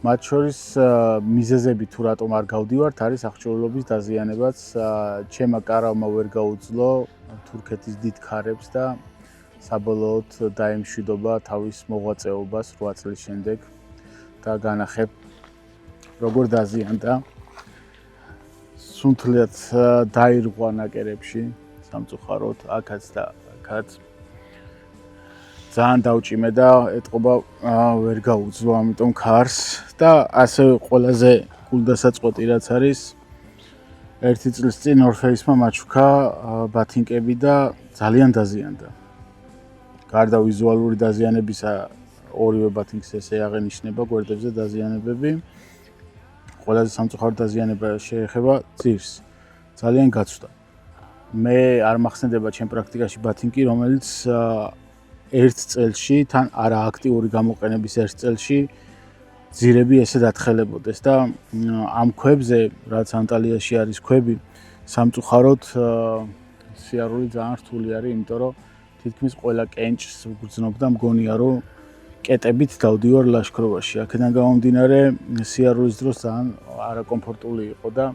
მათ შორის მიზეზები თუ რატომ არ გავდივართ არის აღჭურვილობის დაზიანებაც. ჩემმა კარავმა ვერ გაუძლო თურქეთის დიდ ქარებს და საბოლოოდ დაემშვიდობა თავის მოღვაწეობას 8 წლის შემდეგ და განახებ როგორ დაზიანდა. სუნთლად დაირღვა ნაკერებში სამწუხაროდ აქაც და აქაც. ძალიან დავჭიმე და ეტყობა ვერ გაუძლო ამიტომ ქარს და ასევე ყველაზე გულდასაწყვეტი რაც არის 1 წლის წინ North Face-მა მაჩუქა ბათინკები და ძალიან დაზიანდა. გარდა ვიზუალური დაზიანებისა ორივე ბათინკს ესე აღენიშნება გვერდებზე დაზიანებები. ყველაზე სამწუხაროდ დაზიანება შეეხება ძირს. ძალიან გაცვდა. მე არ მახსენდება ჩემ პრაქტიკაში ბათინკი, რომელიც 1 წელში, თან არა აქტიური გამოყენების 1 წელში ძირები ესე დათხელებოდეს და ამ ქვებზე, რაც ანტალიაში არის ქვები, სამწუხაროდ სიარული ძალიან რთული არის, იმიტომ რომ თითქმის ყველა კენჭს ვგრძნობ და მგონია რომ კეტებით დავდივარ ლაშქრობაში. აქედან გამომდინარე სიარულის დროს ძალიან არაკომფორტული იყო და